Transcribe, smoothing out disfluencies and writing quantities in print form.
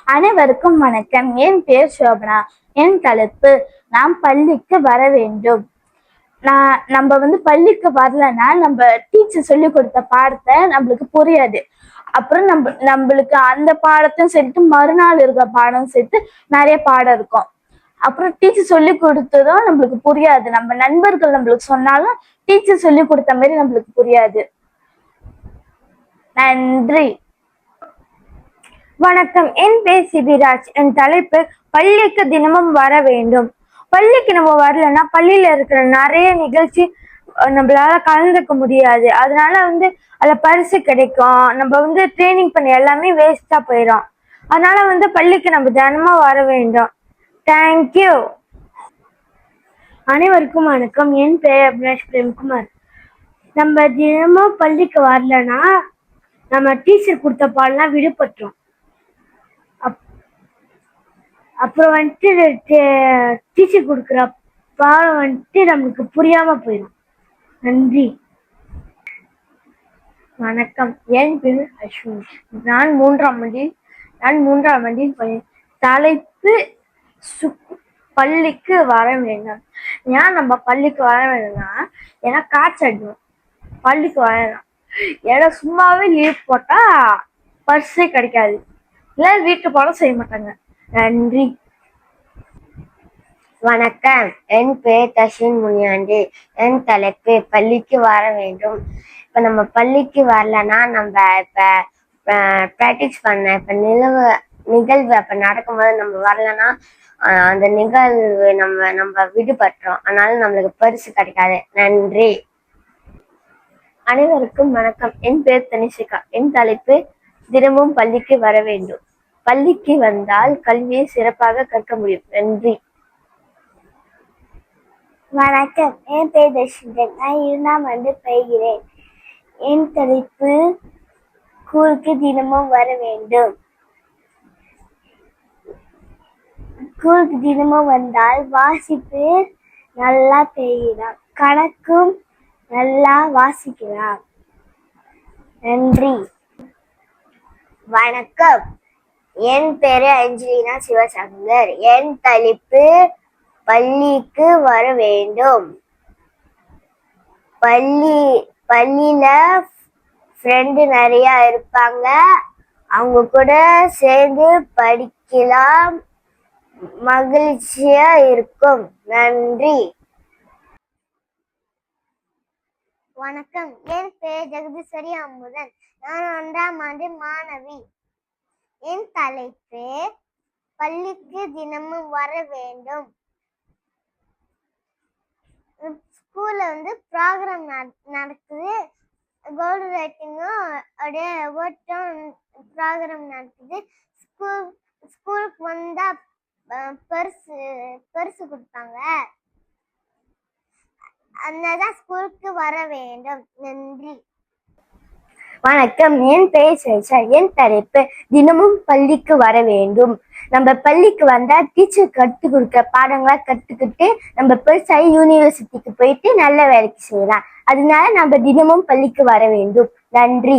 அனைவருக்கும் வணக்கம். என் பேர் சோபனா. என் தலைப்பு நாம் பள்ளிக்கு வர வேண்டும். நம்ம பள்ளிக்கு வரலன்னா நம்ம டீச்சர் சொல்லி கொடுத்த பாடத்தை நம்மளுக்கு புரியாது. அப்புறம் நம்மளுக்கு அந்த பாடத்தையும் சேர்த்து மறுநாள் இருக்கிற பாடம் சேர்த்து நிறைய பாடம் இருக்கும். அப்புறம் டீச்சர் சொல்லி கொடுத்ததும் நம்மளுக்கு புரியாது. நம்ம நண்பர்கள் நம்மளுக்கு சொன்னாலும் டீச்சர் சொல்லி கொடுத்த மாதிரி நம்மளுக்கு புரியாது. நன்றி. வணக்கம். என் பேர் சிபிராஜ். என் தலைப்பு பள்ளிக்கு தினமும் வர வேண்டும். பள்ளிக்கு நம்ம வரலன்னா பள்ளியில இருக்கிற நிறைய நிகழ்ச்சி நம்மளால கலந்துக்க முடியாது. அதனால அதுல பரிசு கிடைக்கும். நம்ம ட்ரைனிங் பண்ணி எல்லாமே வேஸ்டா போயிடும். அதனால பள்ளிக்கு நம்ம தினமும் வர வேண்டும். தேங்க்யூ. அனைவருக்கும் வணக்கம். என் பெயர் அபிலாஷ் பிரேம்குமார். நம்ம தினமும் பள்ளிக்கு வரலன்னா நம்ம டீச்சர் கொடுத்த பாடலாம் விடுபட்டுரும். அப்புறம் டீச்சர் கொடுக்குற பாடம் நம்மளுக்கு புரியாம போயிடும். நன்றி. வணக்கம். என் பேர் அஸ்வினி. நான் மூன்றாம் வண்டியில் தலைப்பு பள்ளிக்கு வர வேண்டும். ஏன் நம்ம பள்ளிக்கு வர வேணும்னா, ஏன்னா காய்ச்சல் அடிக்கும். பள்ளிக்கு வரலாம். ஏன்னா சும்மாவே லீவ் போட்டா பர்ஸே கிடைக்காது, இல்ல வீட்டு பாடம் செய்ய மாட்டாங்க. நன்றி. வணக்கம். என் பேர் தஷின் முனியாண்டி. என் தலைப்பு பள்ளிக்கு வர வேண்டும். இப்ப நம்ம பள்ளிக்கு வரலன்னா நம்ம இப்ப பிராக்டிஸ் பண்ண நிகழ்வு அப்ப நடக்கும்போது நம்ம வரலன்னா அந்த நிகழ்வு நம்ம விடுபட்டுறோம். அதனால நம்மளுக்கு பரிசு கிடைக்காது. நன்றி. அனைவருக்கும் வணக்கம். என் பேர் தனிஷிகா. என் தலைப்பு தினமும் பள்ளிக்கு வர வேண்டும். பள்ளிக்கு வந்தால் கல்வியை சிறப்பாக கற்க முடியும். நன்றி. வணக்கம். என் பேர் தர்ஷிதன். நான் 2ஆம் ஆண்டு பயிகிறேன். என் தலைப்பு ஸ்கூலுக்கு தினமும் வர வேண்டும். ஸ்கூலுக்கு தினமும் வந்தால் வாசிப்பு நல்லா பெய்யலாம், கணக்கும் நல்லா வாசிக்கலாம். நன்றி. வணக்கம். என் பேரு அஞ்சலினா சிவசங்கர். என் தலைப்பு பள்ளிக்கு வர வேண்டும். பள்ளியில ஃப்ரெண்டு நிறைய இருப்பாங்க. அவங்க கூட சேர்ந்து படிக்கலாம், மகிழ்ச்சியா இருக்கும். நன்றி. வணக்கம். என் பேர் ஜெகதீஸ்வரி அமுதன். நான் 1ஆம் ஆண்டு மாணவி. என் தலைப்பு பள்ளிக்கு தினமும் வர வேண்டும். ஸ்கூல்ல ப்ரோக்ராம் நடக்குது. கோல்டு ரைட்டிங்கும் அப்படியே ஒவ்வொருத்தரும் ப்ரோக்ராம் நடக்குது. ஸ்கூலுக்கு வந்தா பரிசு கொடுப்பாங்க. அதனாலதான் ஸ்கூலுக்கு வர வேண்டும். நன்றி. வணக்கம். என் பெயர் சேஷா. என் தலைப்பு தினமும் பள்ளிக்கு வர வேண்டும். நம்ம பள்ளிக்கு வந்தா டீச்சர் கற்றுக் கொடுக்க பாடங்களா கற்றுக்கிட்டு நம்ம பெருசாகி யூனிவர்சிட்டிக்கு போயிட்டு நல்ல வேலைக்கு செய்யலாம். அதனால நம்ம தினமும் பள்ளிக்கு வர வேண்டும். நன்றி.